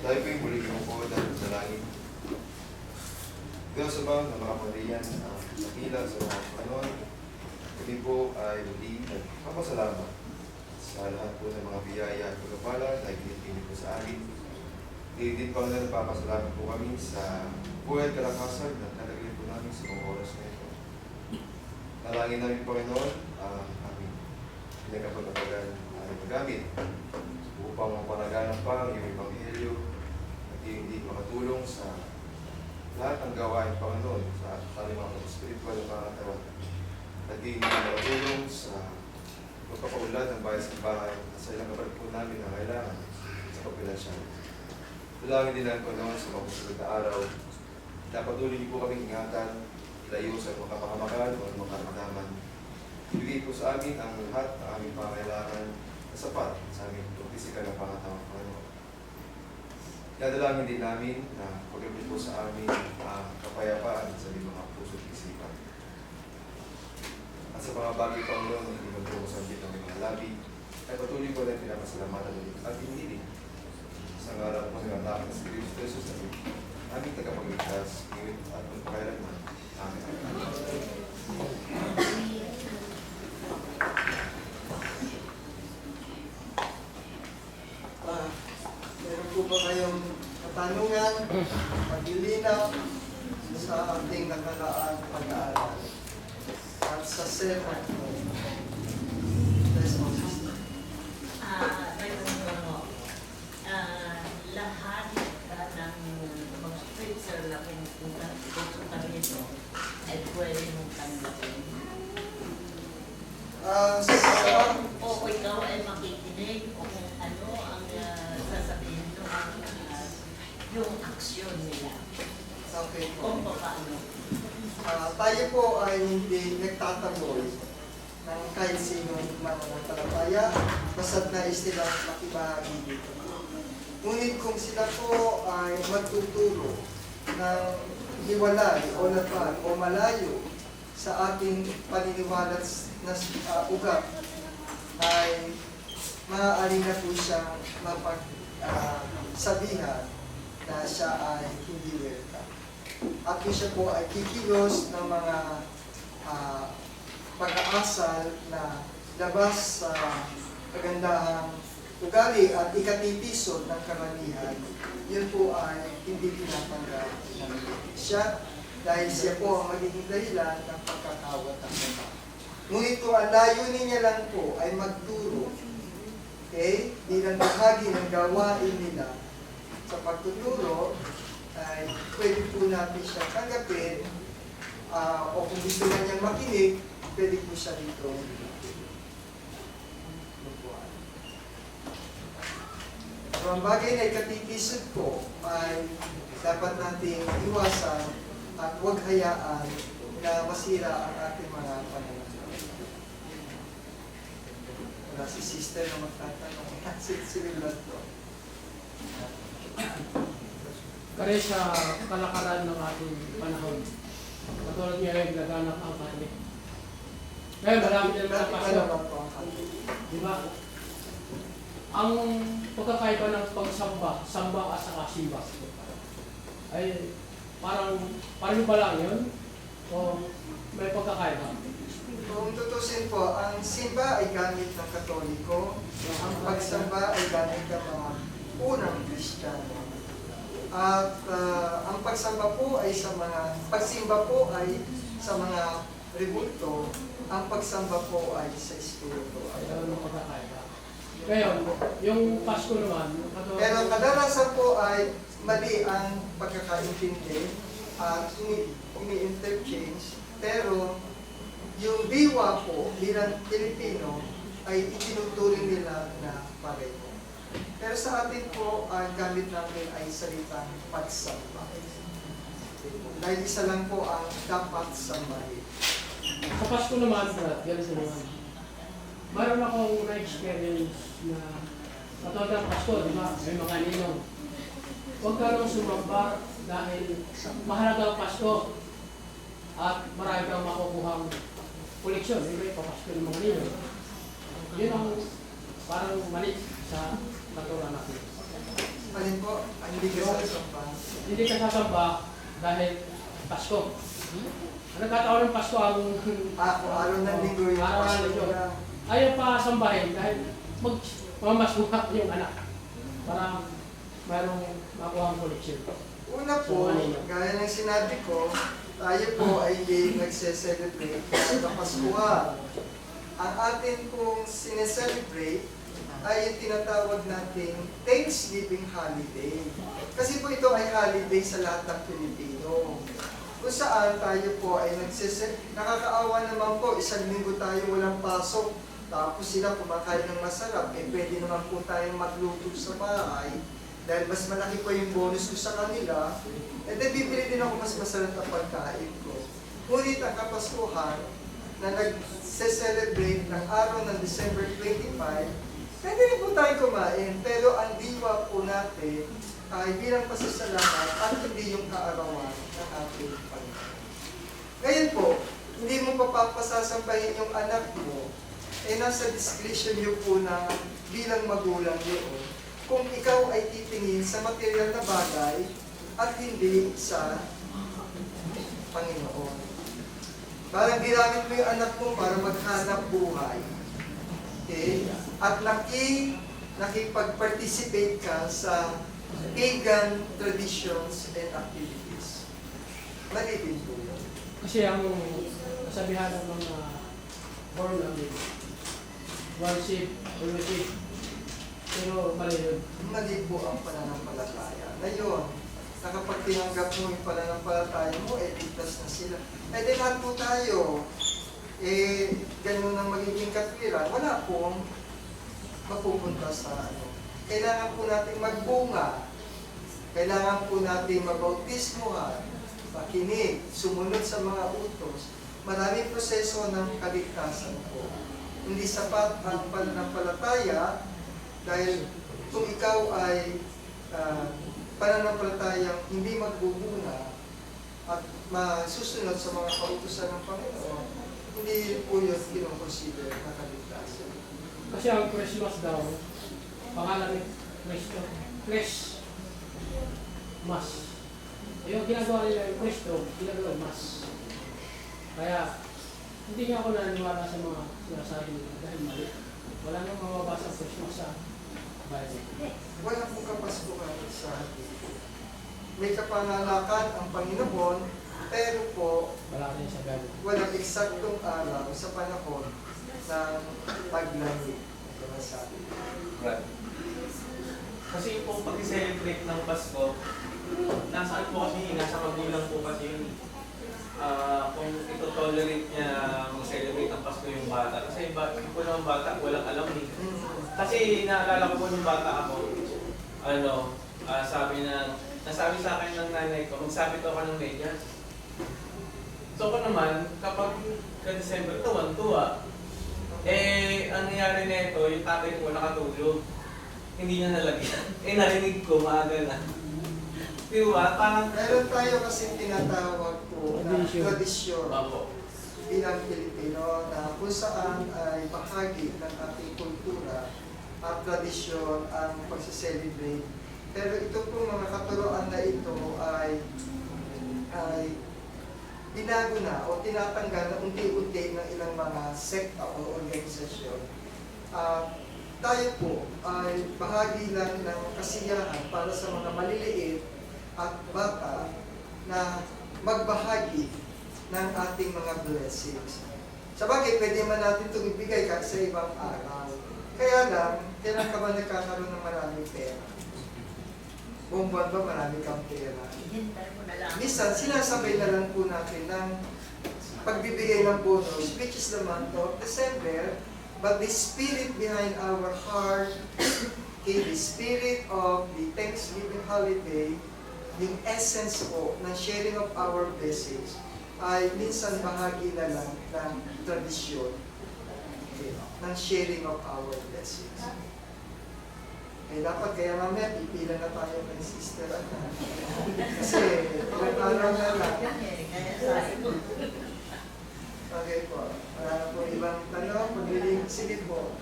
Tayo po yung muli po dahil sa langit. Diyos abang na mga pamilyan nakila sa mga Panginoon, kami po ay muli nagpapasalamat sa lahat po ng mga biyaya at pagpapala na ginitinin po sa amin. Din po na nagpapasalamat po kami sa buhay at kalakasan na talagay po namin sa mga oras na ito. Nalangin namin Panginoon ang aming pinagkapagkatagan na magamit upang mapanaganap pa ang iyong Ebanghelyo at hindi makatulong sa lahat ng gawain Panginoon sa ating mga spiritual na mga katawan at hindi makatulong sa pagpapaulad ng bayan sa bahay at sa ilang kapatid po namin na kailangan sa pagpinansya. Dalangin din namin Panginoon sa mga susunod na araw na patuloy niyo po kaming ingatan, ilayo sa mga kapahamakan o mga karamdaman. Ibigay po sa amin ang lahat ng aming pangailangan na sapat sa aming pisikal na pangatawang Panginoon. Dadalangin din namin na pag-ibig po sa amin ang kapayapaan sa aming mga puso at isipan. At sa mga bagay Panginoon na hindi magtungo sa aming mga labi, ay patuloy ko rin pinapasalamatan ulit at hindi sa ngalan po ng anak na si Cristo Jesus na aming tagapagligtas, ngayon at magpakailanman. Amen. Meron po ba kayong katanungan, paglilinaw sa ating nakaraan pag-aaral at sa sermon po? Yes, Moses. Lahat ng mag-scripture na pupunta nito ay pwede mong tanggapin. O ikaw ay makikinig o kung ano ang sasabihin nyo yung aksyon nila. Okay po. Kung paano. Tayo po ay hindi nagtataboy ng kahit sinong mananampalataya basta't nais nilang makibahagi dito. Ngunit kung sila po ay magtuturo ng hiwalay o lapad o malayo sa ating paniniwala na ugat, ay maaari na po siyang mapagsabihan na siya ay hindi welcome. At siya po ay kikilos ng mga pag-aasal na labas sa kagandahang ugali at ikatitisod ng karamihan. Yun po ay hindi pinapanggap ng siya dahil siya po ang magiging dahilan ng pagkakawat ng mga. Ngunit kung ang layunin niya lang po ay magturo, okay, bilang bahagi ng gawain nila sa pagtuturo, ay pwede po natin siya tanggapin o kung gusto na niyang makinig, pwede po siya dito. So, ang bagay na ikatitisod po ay dapat nating iwasan at huwag hayaan na masira ang ating mga pananampalataya. Wala si sister na magtatanong. Sinulat to. Kaya sa kalakaran ng ating panahon, katulad ngayon, laganap ang Katolik. Ngayon, marami din mga pastor. Di ba? Ang pagkakaiba ng pagsamba, samba at saka simba, ay parang ba lang yun? O may pagkakaiba? Kung tutusin po, ang simba ay gamit ng Katoliko, ang pagsamba ay gamit ng mga unang Kristiyano. At ang pagsamba po ay pagsimba po ay sa mga rebulto, ang pagsamba po ay sa Espiritu. Ayun ang pagkakaiba. Ngayon, yung Pasko naman, Pero kadalasan po ay mali ang pagkakaintindi at ini-interchange. Pero yung diwa po bilang Pilipino ay itinuturing nila na pareho. Pero sa atin po, ang gamit namin ay salitang pagsamba. Dahil isa lang po ang dapat sambahin. sa Pasko naman, ganito naman. Mayroon akong na-experience na katulad ng Pasko, di ba? May mga ninong. Huwag ka nang sumamba dahil mahalaga ang Pasko at marami kang makukuhang koleksyon. May papasko ng mga ninong. Yun ang parang mali sa katulad natin. Alin po? Ay Hindi ka sasamba. Hindi ka sasamba dahil Pasko. Ang nagkataon ng Pasko ang Kung araw ng linggo yung araw ng Pasko linggo. na. Ayaw pa sambahin dahil mamasuha yung anak para mayroong makuha ang koleksyon. Una po, gaya ng sinabi ko, tayo po ay nagse-celebrate ng Kapaskuhan. Ang atin pong sineselebrate ay yung tinatawag nating Thanksgiving holiday. Kasi po ito ay holiday sa lahat ng Pilipino. Kung saan tayo po ay nakakaawa naman po, isang linggo tayo walang pasok. Tapos sila kumakain ng masarap, pwede naman po tayong magluto sa bahay. Dahil mas malaki po yung bonus ko sa kanila, then bibili din ako mas masarap na pagkain ko. Ngunit ang Kapaskuhan, na nag-celebrate ng araw ng December 25, pwede rin po tayo kumain, pero ang diwa po natin ay bilang pasasalamat at hindi yung kaarawan ng ating Panginoon. Ngayon po, hindi mo papasasambahin yung anak mo, nasa discretion niyo po na bilang magulang yun, kung ikaw ay titingin sa material na bagay at hindi sa Panginoon. Parang ginamit mo yung anak mo para maghanap buhay. Okay? At nakipag-participate ka sa pagan traditions and activities. Mali din po yun. Kasi ang kasabihan ng mga born again, worship, worship, pero mali yun. Mali po ang pananampalataya. Ngayon, kapag tinanggap mo yung pananampalataya mo, ligtas na sila. Di lahat po tayo, ganun ang magiging katwiran. Wala pong mapupunta sa ano. Kailangan po natin magbunga. Kailangan po natin mabautismuhan, makinig, sumunod sa mga utos. Maraming proseso ng kaligtasan po. Hindi sapat ang pananampalataya dahil kung ikaw ay pananampalatayang hindi magbubunga at masusunod sa mga kautusan ng Panginoon, hindi po yun kinoconsider na kaligtasan. Kasi ang Christmas daw, pangalan ni Cristo, Chris, Mas. Yung ginagawa nila yung Cristo, ginagawa yung Mas. Kaya, hindi nga ako naniniwala sa mga sinasabi nila dahil mali. Wala nang mababasa ang Christmas sa Bible. Wala pong kapaskuhan sa atin. May kapangalakan ang Panginoon, pero po, Wala rin sa Bible. walang eksaktong araw sa panahon ng paglahi. Ito na sabi. Right. Kasi yung pong pag-celebrate ng Pasko, nasa po kasi, nasa magulang po kasi yun. Kung ito-tolerate niya mag-celebrate ng Pasko yung bata. Kasi yung po naman bata, walang alam eh. Kasi naalala ko po nung bata ako, nasabi sa akin ng nanay ko, magsabit ako ng medyas. So ako naman, kapag ka-December, tuwan-tuwa. Ang nangyari nito, yung tatay ko nakatulog. Hindi niya nalagyan. Narinig ko, maaga na. Diba? Parang... Meron tayo kasi tinatawag po na Tradisyon. tradisyon Opo. bilang Pilipino na kung saan ay bahagi ng ating kultura at tradisyon ang pagsa-celebrate. Pero ito po mga katuroan na ito ay binago na o tinatanggal na unti-unti ng ilang mga sekta o organisasyon. Tayo po ay bahagi lang ng kasiyahan para sa mga maliliit at bata na magbahagi ng ating mga blessings. Sabagay, pwede man natin itong ibigay kahit sa ibang araw. Kaya lang, kailan ka ba nagkakaroon ng maraming pera? Buong buwan ba marami kang pera? Hintay mo na lang. Minsan, sinasabay na lang po natin ng pagbibigay ng bonus, which is the month of December, but the spirit behind our heart, okay, the spirit of the Thanksgiving holiday, yung essence po ng sharing of our blessings, ay minsan bahagi na lang ng tradisyon, okay, ng sharing of our blessings. Dapat kaya mamaya pipila na tayo kay Sister Ana. Kasi ilang araw na lang. Kaya sabi ko. Okay po. Wala na po ibang tanong. Sige po.